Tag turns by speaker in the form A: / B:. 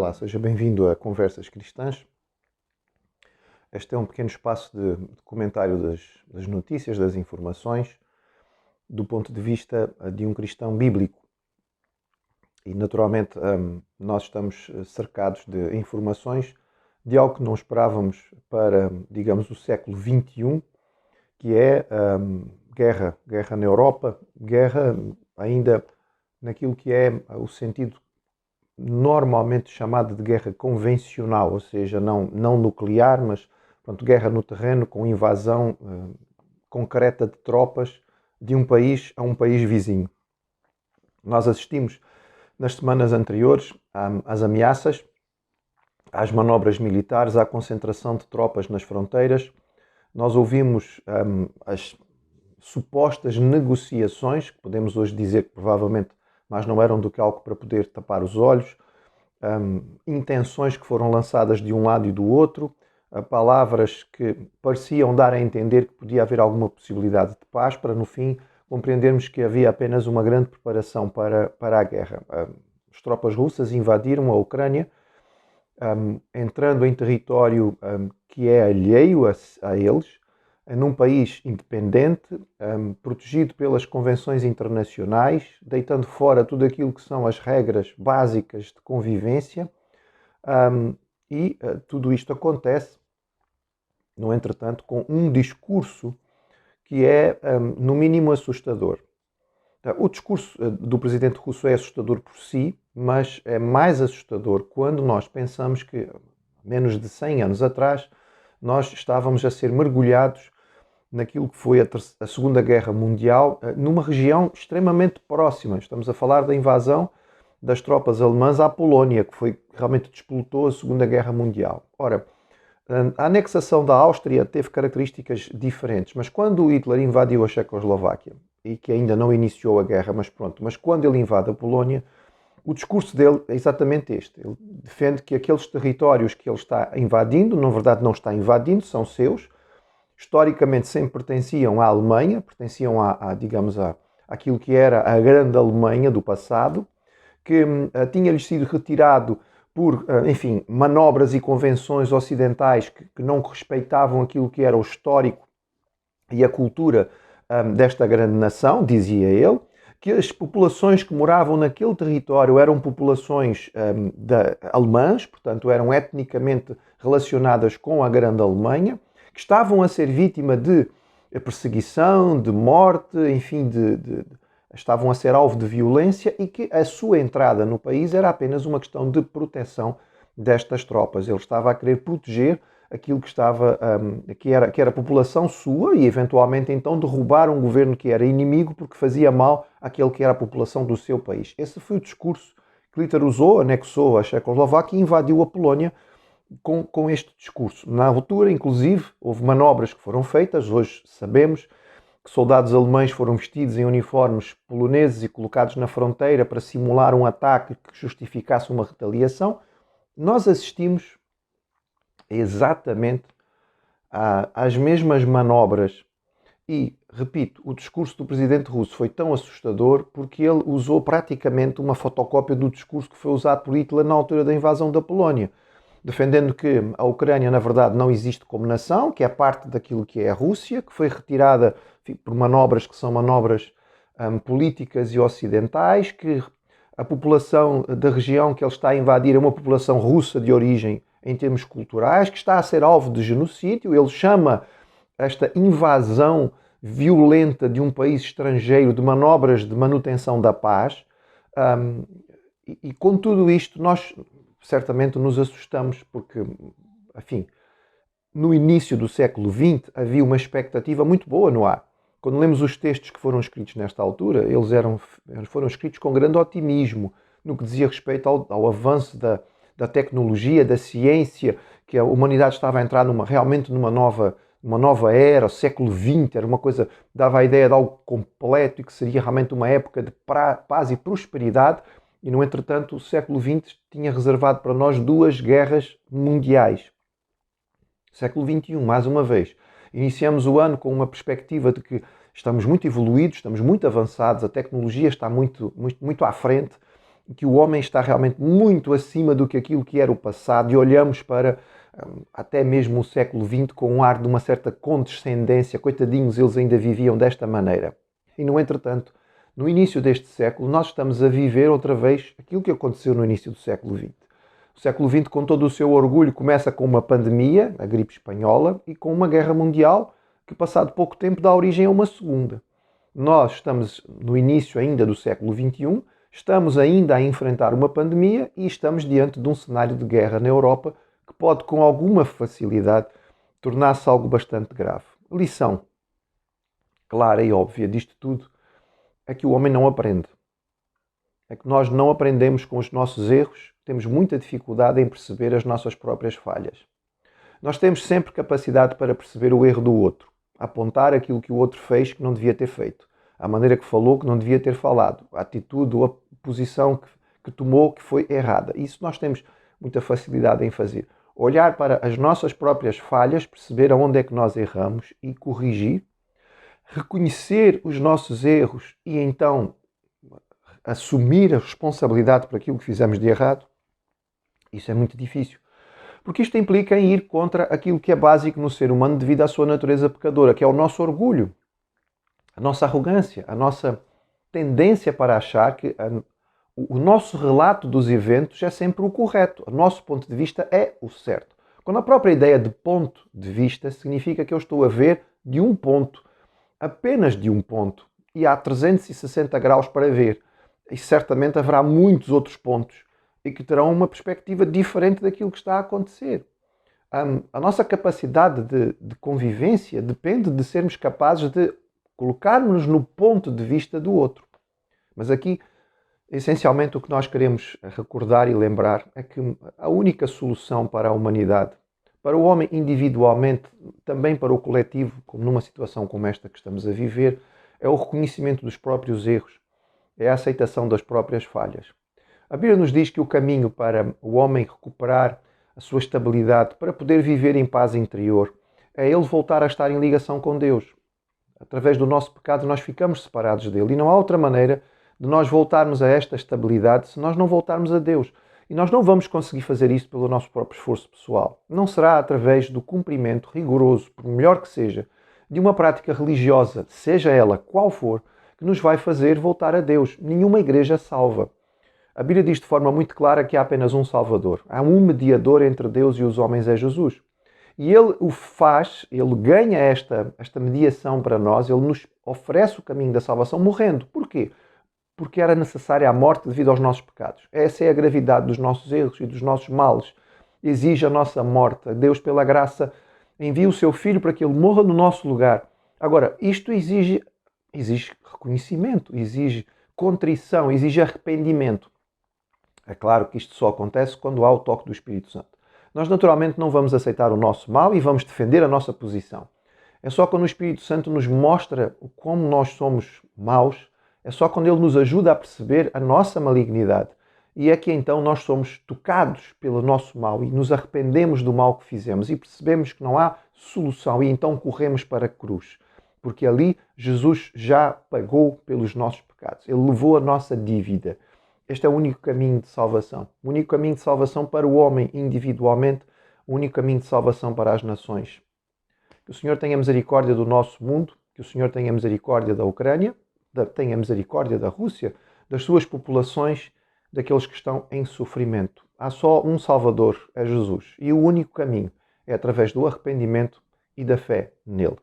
A: Olá, seja bem-vindo a Conversas Cristãs. Este é um pequeno espaço de comentário das notícias, das informações, do ponto de vista de um cristão bíblico. E, naturalmente, nós estamos cercados de informações de algo que não esperávamos para, digamos, o século XXI, que é guerra na Europa, guerra ainda naquilo que é o sentido normalmente chamado de guerra convencional, ou seja, não nuclear, mas pronto, guerra no terreno com invasão concreta de tropas de um país a um país vizinho. Nós assistimos nas semanas anteriores às ameaças, às manobras militares, à concentração de tropas nas fronteiras. Nós ouvimos as supostas negociações, que podemos hoje dizer que provavelmente mas não eram do que algo para poder tapar os olhos, intenções que foram lançadas de um lado e do outro, palavras que pareciam dar a entender que podia haver alguma possibilidade de paz, para no fim compreendermos que havia apenas uma grande preparação para a guerra. As tropas russas invadiram a Ucrânia, entrando em território que é alheio a eles, num país independente, protegido pelas convenções internacionais, deitando fora tudo aquilo que são as regras básicas de convivência, e tudo isto acontece, no entretanto, com um discurso que é, no mínimo, assustador. O discurso do presidente russo é assustador por si, mas é mais assustador quando nós pensamos que, menos de 100 anos atrás, nós estávamos a ser mergulhados naquilo que foi a Segunda Guerra Mundial, numa região extremamente próxima. Estamos a falar da invasão das tropas alemãs à Polónia, que foi realmente disputou a Segunda Guerra Mundial. Ora, a anexação da Áustria teve características diferentes, mas quando Hitler invadiu a Checoslováquia, e que ainda não iniciou a guerra, mas quando ele invade a Polónia, o discurso dele é exatamente este. Ele defende que aqueles territórios que ele está invadindo, na verdade não está invadindo, são seus, historicamente sempre pertenciam à Alemanha, pertenciam digamos, àquilo que era a grande Alemanha do passado, que tinha-lhes sido retirado por, enfim, manobras e convenções ocidentais que não respeitavam aquilo que era o histórico e a cultura desta grande nação, dizia ele, que as populações que moravam naquele território eram populações alemãs, portanto eram etnicamente relacionadas com a grande Alemanha, que estavam a ser vítima de perseguição, de morte, enfim, estavam a ser alvo de violência e que a sua entrada no país era apenas uma questão de proteção destas tropas. Ele estava a querer proteger aquilo que estava, que era a população sua e eventualmente então derrubar um governo que era inimigo porque fazia mal àquele que era a população do seu país. Esse foi o discurso que Hitler usou, anexou a Checoslováquia e invadiu a Polónia com este discurso. Na altura, inclusive, houve manobras que foram feitas. Hoje sabemos que soldados alemães foram vestidos em uniformes poloneses e colocados na fronteira para simular um ataque que justificasse uma retaliação. Nós assistimos exatamente às mesmas manobras e, repito, o discurso do presidente russo foi tão assustador porque ele usou praticamente uma fotocópia do discurso que foi usado por Hitler na altura da invasão da Polónia, defendendo que a Ucrânia, na verdade, não existe como nação, que é parte daquilo que é a Rússia, que foi retirada por manobras que são manobras políticas e ocidentais, que a população da região que ele está a invadir é uma população russa de origem em termos culturais, que está a ser alvo de genocídio. Ele chama esta invasão violenta de um país estrangeiro de manobras de manutenção da paz. E com tudo isto, nós certamente nos assustamos, porque, enfim, no início do século XX havia uma expectativa muito boa no ar. Quando lemos os textos que foram escritos nesta altura, eles foram escritos com grande otimismo no que dizia respeito ao avanço da tecnologia, da ciência, que a humanidade estava a entrar realmente numa nova era, o século XX, era uma coisa, dava a ideia de algo completo e que seria realmente uma época de paz e prosperidade. E, no entretanto, o século XX tinha reservado para nós 2 guerras mundiais. Século XXI, mais uma vez. Iniciamos o ano com uma perspectiva de que estamos muito evoluídos, estamos muito avançados, a tecnologia está muito à frente, que o homem está realmente muito acima do que aquilo que era o passado e olhamos para até mesmo o século XX com um ar de uma certa condescendência. Coitadinhos, eles ainda viviam desta maneira. E, no entretanto, no início deste século, nós estamos a viver outra vez aquilo que aconteceu no início do século XX. O século XX, com todo o seu orgulho, começa com uma pandemia, a gripe espanhola, e com uma guerra mundial que, passado pouco tempo, dá origem a uma segunda. Nós estamos no início ainda do século XXI, estamos ainda a enfrentar uma pandemia e estamos diante de um cenário de guerra na Europa que pode, com alguma facilidade, tornar-se algo bastante grave. Lição clara e óbvia disto tudo é que o homem não aprende. É que nós não aprendemos com os nossos erros, temos muita dificuldade em perceber as nossas próprias falhas. Nós temos sempre capacidade para perceber o erro do outro, apontar aquilo que o outro fez que não devia ter feito, a maneira que falou que não devia ter falado, a atitude ou a posição que tomou que foi errada. Isso nós temos muita facilidade em fazer. Olhar para as nossas próprias falhas, perceber aonde é que nós erramos e corrigir, reconhecer os nossos erros e então assumir a responsabilidade por aquilo que fizemos de errado, isso é muito difícil. Porque isto implica em ir contra aquilo que é básico no ser humano devido à sua natureza pecadora, que é o nosso orgulho, a nossa arrogância, a nossa tendência para achar que o nosso relato dos eventos é sempre o correto. O nosso ponto de vista é o certo. Quando a própria ideia de ponto de vista significa que eu estou a ver de um ponto, apenas de um ponto, e há 360 graus para ver. E certamente haverá muitos outros pontos e que terão uma perspectiva diferente daquilo que está a acontecer. A nossa capacidade de convivência depende de sermos capazes de colocarmos-nos no ponto de vista do outro. Mas aqui, essencialmente, o que nós queremos recordar e lembrar é que a única solução para a humanidade, para o homem individualmente, também para o coletivo, como numa situação como esta que estamos a viver, é o reconhecimento dos próprios erros, é a aceitação das próprias falhas. A Bíblia nos diz que o caminho para o homem recuperar a sua estabilidade, para poder viver em paz interior, é ele voltar a estar em ligação com Deus. Através do nosso pecado nós ficamos separados dele e não há outra maneira de nós voltarmos a esta estabilidade se nós não voltarmos a Deus. E nós não vamos conseguir fazer isso pelo nosso próprio esforço pessoal. Não será através do cumprimento rigoroso, por melhor que seja, de uma prática religiosa, seja ela qual for, que nos vai fazer voltar a Deus. Nenhuma igreja salva. A Bíblia diz de forma muito clara que há apenas um Salvador. Há um mediador entre Deus e os homens, é Jesus. E Ele o faz, Ele ganha esta mediação para nós, Ele nos oferece o caminho da salvação morrendo. Porquê? Porque era necessária a morte devido aos nossos pecados. Essa é a gravidade dos nossos erros e dos nossos males. Exige a nossa morte. Deus, pela graça, envia o seu Filho para que Ele morra no nosso lugar. Agora, isto exige reconhecimento, exige contrição, exige arrependimento. É claro que isto só acontece quando há o toque do Espírito Santo. Nós naturalmente não vamos aceitar o nosso mal e vamos defender a nossa posição. É só quando o Espírito Santo nos mostra como nós somos maus, é só quando Ele nos ajuda a perceber a nossa malignidade. E é que então nós somos tocados pelo nosso mal e nos arrependemos do mal que fizemos e percebemos que não há solução e então corremos para a cruz. Porque ali Jesus já pagou pelos nossos pecados. Ele levou a nossa dívida. Este é o único caminho de salvação. O único caminho de salvação para o homem individualmente, o único caminho de salvação para as nações. Que o Senhor tenha misericórdia do nosso mundo, que o Senhor tenha misericórdia da Ucrânia, tenha misericórdia da Rússia, das suas populações, daqueles que estão em sofrimento. Há só um Salvador, é Jesus. E o único caminho é através do arrependimento e da fé nele.